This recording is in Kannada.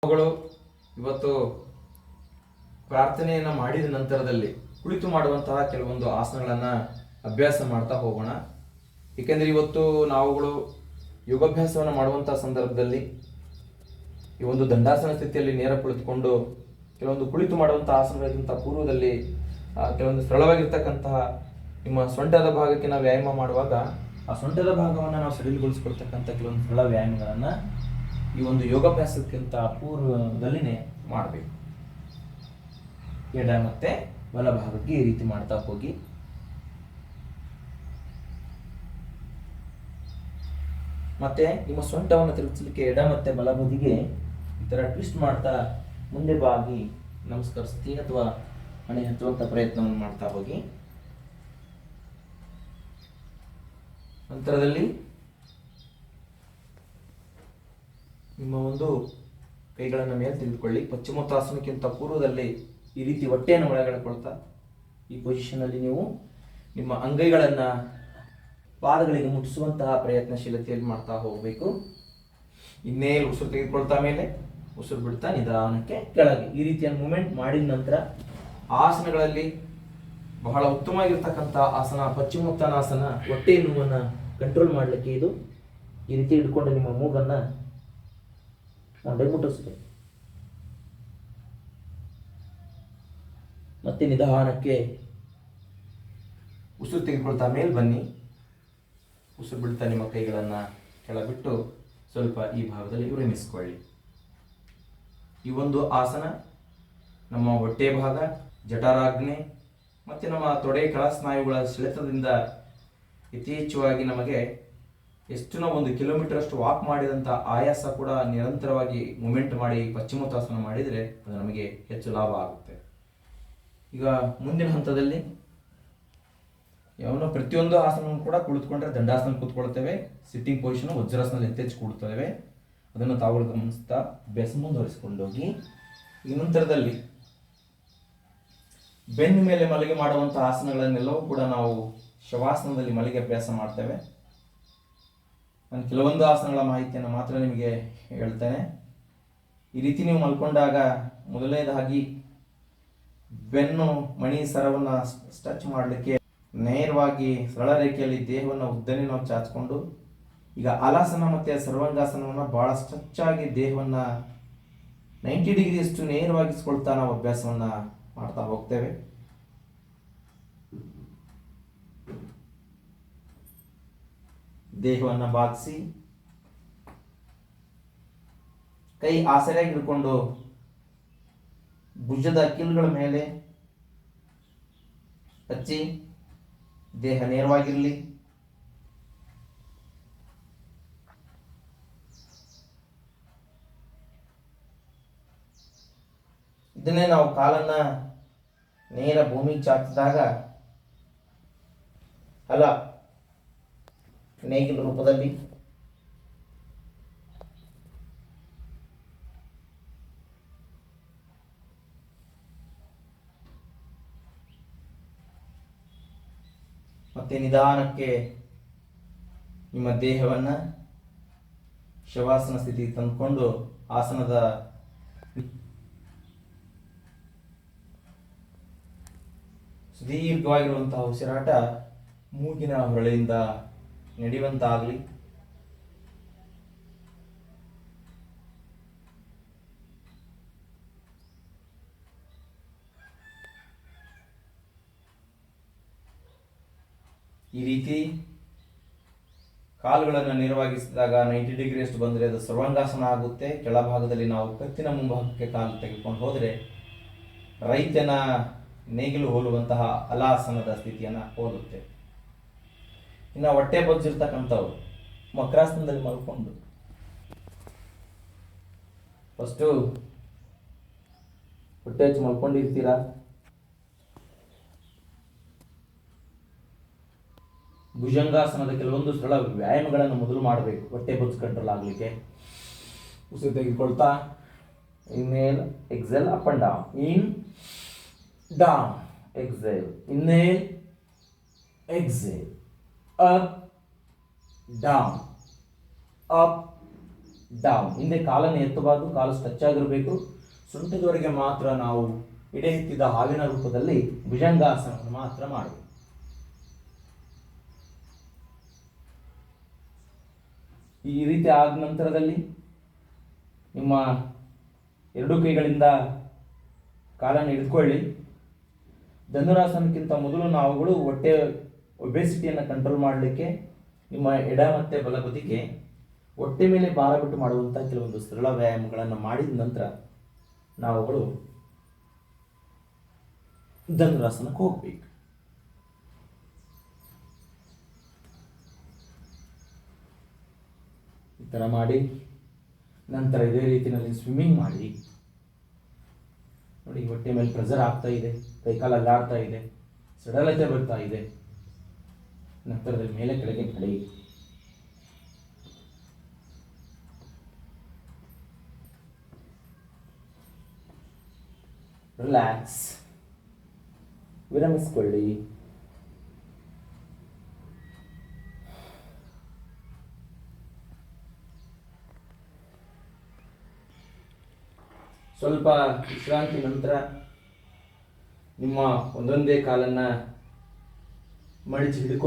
ನಾವುಗಳು ಇವತ್ತು ಪ್ರಾರ್ಥನೆಯನ್ನು ಮಾಡಿದ ನಂತರದಲ್ಲಿ ಕುಳಿತು ಮಾಡುವಂತಹ ಕೆಲವೊಂದು ಆಸನಗಳನ್ನು ಅಭ್ಯಾಸ ಮಾಡ್ತಾ ಹೋಗೋಣ. ಏಕೆಂದರೆ ಇವತ್ತು ನಾವುಗಳು ಯೋಗಾಭ್ಯಾಸವನ್ನು ಮಾಡುವಂತಹ ಸಂದರ್ಭದಲ್ಲಿ ಈ ಒಂದು ದಂಡಾಸನ ಸ್ಥಿತಿಯಲ್ಲಿ ನೇರ ಕುಳಿತುಕೊಂಡು ಕೆಲವೊಂದು ಕುಳಿತು ಮಾಡುವಂತಹ ಆಸನಗಳಿಗಿಂತ ಪೂರ್ವದಲ್ಲಿ ಕೆಲವೊಂದು ಸರಳವಾಗಿರ್ತಕ್ಕಂತಹ ನಿಮ್ಮ ಸೊಂಟದ ಭಾಗಕ್ಕೆ ನಾವು ವ್ಯಾಯಾಮ ಮಾಡುವಾಗ ಆ ಸೊಂಟದ ಭಾಗವನ್ನು ನಾವು ಸಡಿಲಗೊಳಿಸಿಕೊಳ್ತಕ್ಕಂಥ ಕೆಲವೊಂದು ಸರಳ ವ್ಯಾಯಾಮಗಳನ್ನು ಈ ಒಂದು ಯೋಗಾಭ್ಯಾಸಕ್ಕಿಂತ ಪೂರ್ವದಲ್ಲಿನೇ ಮಾಡಬೇಕು. ಎಡ ಮತ್ತೆ ಬಲ ಭಾಗಕ್ಕೆ ಈ ರೀತಿ ಮಾಡ್ತಾ ಹೋಗಿ. ಮತ್ತೆ ನಿಮ್ಮ ಸೊಂಟವನ್ನು ತಿರುಗಿಸಲಿಕ್ಕೆ ಎಡ ಮತ್ತೆ ಬಲ ಬದಿಗೆ ಈ ತರ ಟ್ವಿಸ್ಟ್ ಮಾಡ್ತಾ ಮುಂದೆ ಬಾಗಿ ನಮಸ್ಕರಿಸ್ತಿ ಅಥವಾ ಮಣೆ ಹತ್ತುವಂತ ಪ್ರಯತ್ನವನ್ನು ಮಾಡ್ತಾ ಹೋಗಿ. ನಂತರದಲ್ಲಿ ನಿಮ್ಮ ಒಂದು ಕೈಗಳನ್ನು ಮೇಲೆ ತೆಗೆದುಕೊಳ್ಳಿ. ಪಶ್ಚಿಮೋತ್ತಾಸನಕ್ಕಿಂತ ಪೂರ್ವದಲ್ಲಿ ಈ ರೀತಿ ಹೊಟ್ಟೆಯನ್ನು ಒಳಗಡೆಕೊಳ್ತಾ ಈ ಪೊಸಿಷನ್ ನೀವು ನಿಮ್ಮ ಅಂಗೈಗಳನ್ನು ಪಾದಗಳಿಗೆ ಮುಟ್ಟಿಸುವಂತಹ ಪ್ರಯತ್ನಶೀಲತೆಯಲ್ಲಿ ಮಾಡ್ತಾ ಹೋಗಬೇಕು. ಇನ್ನೇ ಉಸಿರು ತೆಗೆದುಕೊಳ್ತಾ ಮೇಲೆ ಉಸಿರು ಬಿಡ್ತಾ ನಿಧಾನಕ್ಕೆ ಕೆಳಗೆ ಈ ರೀತಿಯ ಮೂಮೆಂಟ್ ಮಾಡಿದ ನಂತರ ಆಸನಗಳಲ್ಲಿ ಬಹಳ ಉತ್ತಮವಾಗಿರ್ತಕ್ಕಂಥ ಆಸನ ಪಶ್ಚಿಮೋತ್ತಾನಾಸನ. ಹೊಟ್ಟೆ ನೋವನ್ನು ಕಂಟ್ರೋಲ್ ಮಾಡಲಿಕ್ಕೆ ಇದು ಈ ರೀತಿ ಹಿಡ್ಕೊಂಡು ನಿಮ್ಮ ಮೂಗನ್ನು ಮಂಡೆ ಮುಟ್ಟಿಸ್ಬೇಕು. ಮತ್ತೆ ನಿಧಾನಕ್ಕೆ ಉಸಿರು ತೆಗೆದುಕೊಳ್ತಾ ಮೇಲೆ ಬನ್ನಿ. ಉಸಿರು ಬಿಡ್ತಾ ನಿಮ್ಮ ಕೈಗಳನ್ನು ಕೆಳಬಿಟ್ಟು ಸ್ವಲ್ಪ ಈ ಭಾಗದಲ್ಲಿ ವಿರಮಿಸಿಕೊಳ್ಳಿ. ಈ ಒಂದು ಆಸನ ನಮ್ಮ ಹೊಟ್ಟೆ ಭಾಗ, ಜಠರಾಗ್ನೆ ಮತ್ತು ನಮ್ಮ ತೊಡೆ ಕೆಳ ಸ್ನಾಯುಗಳ ಸೆಳೆತದಿಂದ ಯಥೇಚ್ಛವಾಗಿ ನಮಗೆ ಎಷ್ಟು ನಾವು 1 ಕಿಲೋಮೀಟರ್ ಅಷ್ಟು ವಾಕ್ ಮಾಡಿದಂಥ ಆಯಾಸ ಕೂಡ ನಿರಂತರವಾಗಿ ಮೂಮೆಂಟ್ ಮಾಡಿ ಪಶ್ಚಿಮೋತ್ತಾಸನ ಮಾಡಿದರೆ ಅದು ನಮಗೆ ಹೆಚ್ಚು ಲಾಭ ಆಗುತ್ತೆ. ಈಗ ಮುಂದಿನ ಹಂತದಲ್ಲಿ ಯಾವನೋ ಪ್ರತಿಯೊಂದು ಆಸನವನ್ನು ಕೂಡ ಕುಳಿತುಕೊಂಡ್ರೆ ದಂಡಾಸನ ಕೂತ್ಕೊಳ್ತೇವೆ. ಸಿಟ್ಟಿಂಗ್ ಪೊಸಿಷನ್ ವಜ್ರಾಸನದಲ್ಲಿ ಹೆಚ್ಚೆಚ್ಚು ಕೂಡ್ತೇವೆ. ಅದನ್ನು ತಾವುಗಳು ಗಮನಿಸ್ತಾ ಅಭ್ಯಾಸ ಮುಂದುವರಿಸಿಕೊಂಡೋಗಿ. ಈ ನಂತರದಲ್ಲಿ ಬೆನ್ನು ಮೇಲೆ ಮಲಗಿ ಮಾಡುವಂಥ ಆಸನಗಳನ್ನೆಲ್ಲವೂ ಕೂಡ ನಾವು ಶವಾಸನದಲ್ಲಿ ಮಲಗಿ ಅಭ್ಯಾಸ ಮಾಡ್ತೇವೆ. ನಾನು ಕೆಲವೊಂದು ಆಸನಗಳ ಮಾಹಿತಿಯನ್ನು ಮಾತ್ರ ನಿಮಗೆ ಹೇಳ್ತೇನೆ. ಈ ರೀತಿ ನೀವು ಮಲ್ಕೊಂಡಾಗ ಮೊದಲನೇದಾಗಿ ಬೆನ್ನು ಮಣಿ ಸರವನ್ನು ಸ್ಟ್ರೆಚ್ ಮಾಡಲಿಕ್ಕೆ ನೇರವಾಗಿ ಸರಳ ರೇಖೆಯಲ್ಲಿ ದೇಹವನ್ನು ಉದ್ದನೆ ನಾವು ಚಾಚಿಕೊಂಡು, ಈಗ ಹಲಾಸನ ಮತ್ತು ಸರ್ವಾಂಗಾಸನವನ್ನು ಭಾಳ ಸ್ಟ್ರೆಚ್ ಆಗಿ ದೇಹವನ್ನು 90 ಡಿಗ್ರಿಯಷ್ಟು ನೇರವಾಗಿಸ್ಕೊಳ್ತಾ ನಾವು ಅಭ್ಯಾಸವನ್ನು ಮಾಡ್ತಾ ಹೋಗ್ತೇವೆ. ದೇಹವನ್ನು ಬಾಗಿಸಿ ಕೈ ಆಸರೆಯಾಗಿ ಹಿಡ್ಕೊಂಡು ಭುಜದ ಕೀಲುಗಳ ಮೇಲೆ ಹಚ್ಚಿ ದೇಹ ನೇರವಾಗಿರಲಿ. ಇದನ್ನೇ ನಾವು ಕಾಲನ್ನ ನೇರ ಭೂಮಿಗೆ ಚಾಚಿದಾಗ ಅಲ್ಲ ನೇಗಿಲ ರೂಪದಲ್ಲಿ ಮತ್ತೆ ನಿಧಾನಕ್ಕೆ ನಿಮ್ಮ ದೇಹವನ್ನು ಶವಾಸನ ಸ್ಥಿತಿ ತಂದುಕೊಂಡು ಆಸನದ ಸುದೀರ್ಘವಾಗಿರುವಂತಹ ಉಸಿರಾಟ ಮೂಗಿನ ಹೊರಳಿಂದ ನಡೆಯುವಂತಾಗಲಿ. ಈ ರೀತಿ ಕಾಲುಗಳನ್ನು ನೇರವಾಗಿಸಿದಾಗ 90 ಡಿಗ್ರಿಯಷ್ಟು ಬಂದರೆ ಅದು ಸರ್ವಾಂಗಾಸನ ಆಗುತ್ತೆ. ಕೆಳಭಾಗದಲ್ಲಿ ನಾವು ಕತ್ತಿನ ಮುಂಭಾಗಕ್ಕೆ ಕಾಲು ತೆಗೆದುಕೊಂಡು ಹೋದರೆ ರೈತನ ನೇಗಿಲು ಹೋಲುವಂತಹ ಹಲಾಸನದ ಸ್ಥಿತಿಯನ್ನು ಹೋಲುತ್ತೆ. ಇನ್ನು ಹೊಟ್ಟೆ ಬೊಜ್ಜಿರ್ತಕ್ಕಂಥವ್ರು ಮಕರಾಸನದಲ್ಲಿ ಮಲ್ಕೊಂಡು ಫಸ್ಟು ಹೊಟ್ಟೆ ಹಚ್ಚಿ ಮಲ್ಕೊಂಡಿರ್ತೀರಾ. ಭುಜಂಗಾಸನದ ಕೆಲವೊಂದು ಸರಳ ವ್ಯಾಯಾಮಗಳನ್ನು ಮೊದಲು ಮಾಡಬೇಕು ಹೊಟ್ಟೆ ಬೊಜ್ಜು ಕಂಟ್ರೋಲ್ ಆಗಲಿಕ್ಕೆ. ಉಸಿರು ತೆಗೆದುಕೊಳ್ತಾ inhale exhale up and down, in down exhale, inhale exhale, up down, up down. ಹಿಂದೆ ಕಾಲನ್ನು ಎತ್ತಬಾರ್ದು, ಕಾಲು ಟಚ್ ಆಗಿರಬೇಕು. ಸೊಂಟದವರೆಗೆ ಮಾತ್ರ ನಾವು ಎಡೆ ಎತ್ತಿದ ಹಾವಿನ ರೂಪದಲ್ಲಿ ಭುಜಂಗಾಸನವನ್ನು ಮಾತ್ರ ಮಾಡಬೇಕು. ಈ ರೀತಿ ಆದ ನಂತರದಲ್ಲಿ ನಿಮ್ಮ ಎರಡು ಕೈಗಳಿಂದ ಕಾಲನ್ನು ಹಿಡಿದುಕೊಳ್ಳಿ. ಧನುರಾಸನಕ್ಕಿಂತ ಮೊದಲು ನಾವುಗಳು ಹೊಟ್ಟೆ ಒಬೆಸಿಟಿಯನ್ನು ಕಂಟ್ರೋಲ್ ಮಾಡಲಿಕ್ಕೆ ನಿಮ್ಮ ಎಡ ಮತ್ತು ಬಲಬದಿಗೆ ಹೊಟ್ಟೆ ಮೇಲೆ ಭಾರ ಬಿಟ್ಟು ಮಾಡುವಂಥ ಕೆಲವೊಂದು ಸರಳ ವ್ಯಾಯಾಮಗಳನ್ನು ಮಾಡಿದ ನಂತರ ನಾವುಗಳು ಧನುರಾಸನಕ್ಕೆ ಹೋಗ್ಬೇಕು. ಈ ಥರ ಮಾಡಿ ನಂತರ ಇದೇ ರೀತಿಯಲ್ಲಿ ಸ್ವಿಮ್ಮಿಂಗ್ ಮಾಡಿ ನೋಡಿ. ಹೊಟ್ಟೆ ಮೇಲೆ ಪ್ರೆಷರ್ ಆಗ್ತಾ ಇದೆ, ಕೈಕಾಲು ಅಲ್ಲಾಡ್ತಾ ಇದೆ, ಸಡಲತೆ ಬರ್ತಾ ಇದೆ. ನಂತರದಲ್ಲಿ ಮೇಲೆ ಕೆಳಗೆ ಕಳಿ. ರಿಲ್ಯಾಕ್ಸ್, ವಿರಮಿಸಿಕೊಳ್ಳಿ. ಸ್ವಲ್ಪ ವಿಶ್ರಾಂತಿ ನಂತರ ನಿಮ್ಮ ಒಂದೊಂದೇ ಕಾಲನ್ನು ಮಡಿಚಿ ಹಿಡ್ಕೊಂಡು